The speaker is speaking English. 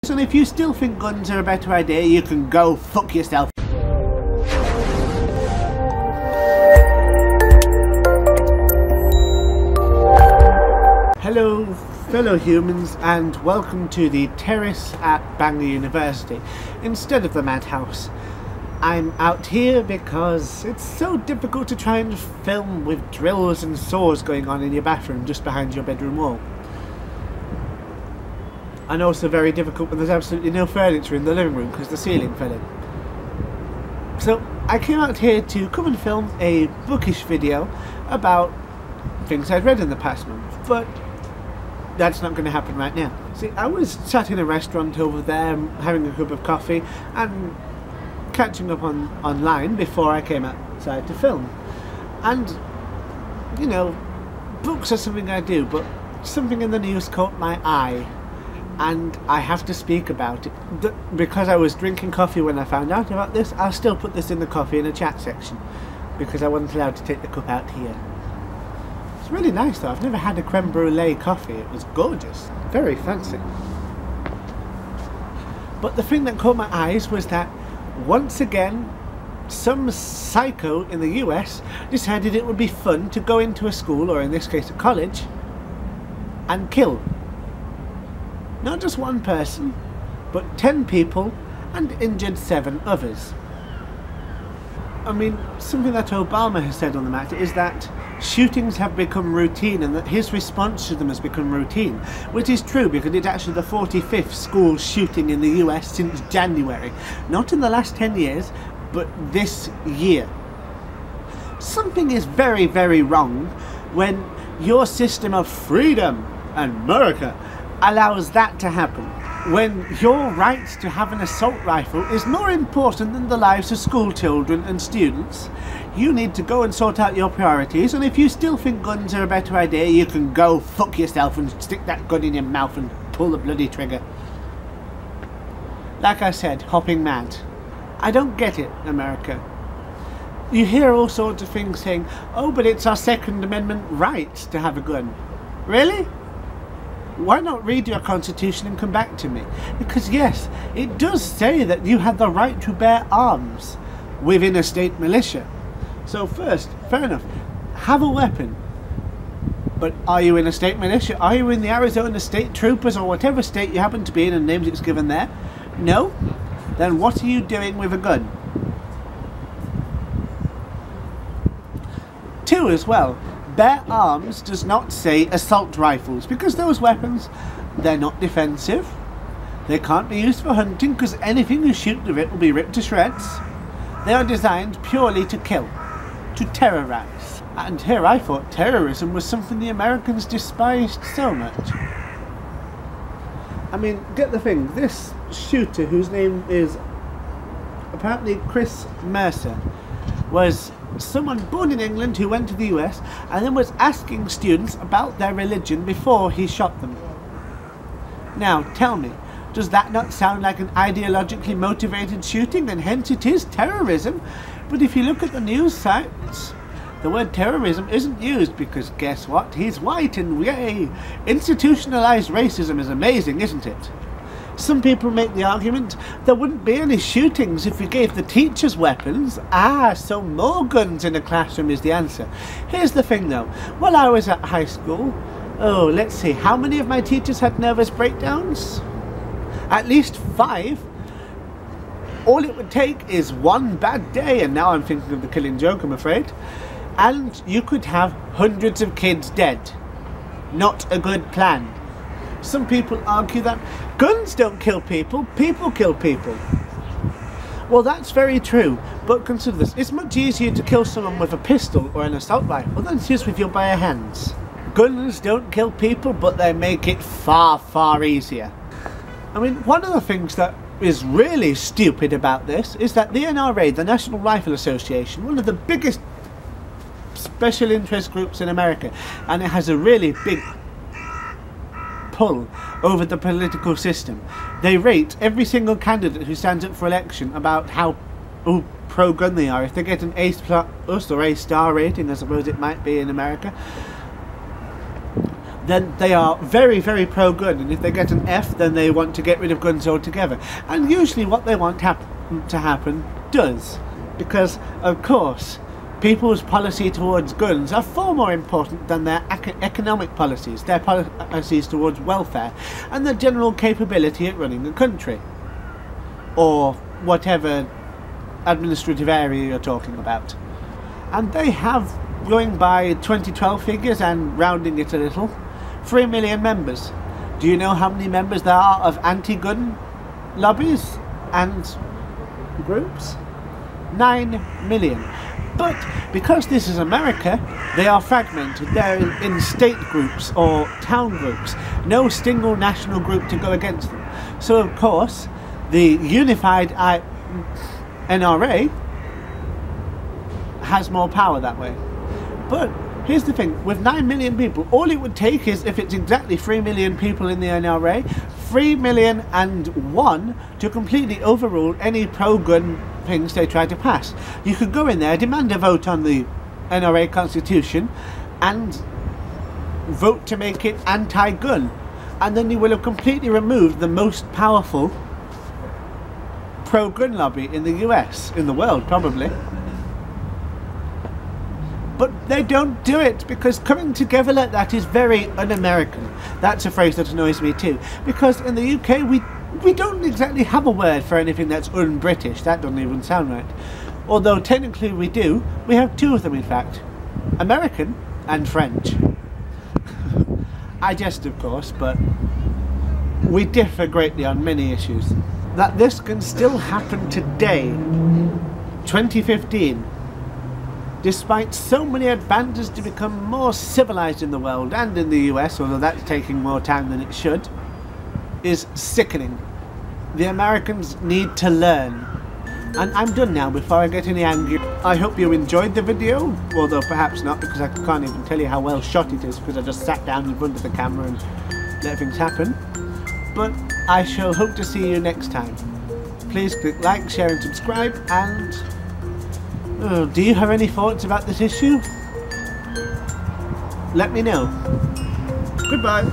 And if you still think guns are a better idea, you can go fuck yourself. Hello fellow humans and welcome to the terrace at Bangor University instead of the Madhouse. I'm out here because it's so difficult to try and film with drills and saws going on in your bathroom just behind your bedroom wall. And also very difficult when there's absolutely no furniture in the living room because the ceiling fell in. So I came out here to come and film a bookish video about things I'd read in the past month, but that's not going to happen right now. See, I was sat in a restaurant over there having a cup of coffee and catching up online before I came outside to film. And, you know, books are something I do, but something in the news caught my eye and I have to speak about it. Because I was drinking coffee when I found out about this, I'll still put this in the coffee in a chat section because I wasn't allowed to take the cup out here. It's really nice though. I've never had a creme brulee coffee. It was gorgeous. Very fancy. But the thing that caught my eyes was that once again some psycho in the US decided it would be fun to go into a school, or in this case a college, and kill. Not just one person, but 10 people and injured 7 others. I mean, something that Obama has said on the matter is that shootings have become routine and that his response to them has become routine, which is true because it's actually the 45th school shooting in the US since January. Not in the last 10 years, but this year. Something is very, very wrong when your system of freedom and America allows that to happen. When your right to have an assault rifle is more important than the lives of school children and students, you need to go and sort out your priorities, and if you still think guns are a better idea, you can go fuck yourself and stick that gun in your mouth and pull the bloody trigger. Like I said, hopping mad. I don't get it, America. You hear all sorts of things saying, oh, but it's our Second Amendment right to have a gun. Really? Why not read your constitution and come back to me? Because yes, it does say that you have the right to bear arms within a state militia. So first, fair enough, have a weapon. But are you in a state militia? Are you in the Arizona State Troopers or whatever state you happen to be in and names it's given there? No? Then what are you doing with a gun? 2 as well. Bear arms does not say assault rifles because those weapons, they're not defensive. They can't be used for hunting because anything you shoot with it will be ripped to shreds. They are designed purely to kill, to terrorize. And here I thought terrorism was something the Americans despised so much. I mean, get the thing, this shooter, whose name is apparently Chris Mercer, was someone born in England who went to the US and then was asking students about their religion before he shot them. Now tell me, does that not sound like an ideologically motivated shooting, and hence it is terrorism? But if you look at the news sites, the word terrorism isn't used because guess what? He's white and yay! Institutionalized racism is amazing, isn't it? Some people make the argument there wouldn't be any shootings if we gave the teachers weapons. So more guns in a classroom is the answer. Here's the thing though, while I was at high school, let's see, how many of my teachers had nervous breakdowns? At least 5. All it would take is one bad day, and now I'm thinking of the Killing Joke, I'm afraid, and you could have hundreds of kids dead. Not a good plan. Some people argue that guns don't kill people, people kill people. Well, that's very true, but consider this. It's much easier to kill someone with a pistol or an assault rifle than it is with your bare hands. Guns don't kill people, but they make it far, far easier. I mean, one of the things that is really stupid about this is that the NRA, the National Rifle Association, one of the biggest special interest groups in America, and it has a really big pull over the political system. They rate every single candidate who stands up for election about how pro-gun they are. If they get an A+ or A* rating, I suppose it might be in America, then they are very, very pro-gun, and if they get an F, then they want to get rid of guns altogether. And usually what they want to happen does, because of course people's policy towards guns are far more important than their economic policies, their policies towards welfare, and the general capability at running a country, or whatever administrative area you're talking about. And they have, going by 2012 figures and rounding it a little, 3 million members. Do you know how many members there are of anti-gun lobbies and groups? 9 million. But because this is America, they are fragmented. They're in state groups or town groups. No single national group to go against them. So of course, the unified NRA has more power that way. But here's the thing, with 9 million people, all it would take is, if it's exactly 3 million people in the NRA, 3,000,001 to completely overrule any pro-gun things they try to pass. You could go in there, demand a vote on the NRA Constitution, and vote to make it anti-gun. And then you will have completely removed the most powerful pro-gun lobby in the US, in the world probably. But they don't do it, because coming together like that is very un-American. That's a phrase that annoys me too, because in the UK we don't exactly have a word for anything that's un-British. That doesn't even sound right. Although technically we do. We have two of them in fact. American and French. I jest of course, but we differ greatly on many issues. That this can still happen today, 2015, despite so many advances to become more civilized in the world and in the US, although that's taking more time than it should, is sickening. The Americans need to learn. And I'm done now before I get any angry. I hope you enjoyed the video, although perhaps not, because I can't even tell you how well shot it is, because I just sat down in front of the camera and let things happen. But I shall hope to see you next time. Please click like, share and subscribe, and do you have any thoughts about this issue? Let me know. Goodbye.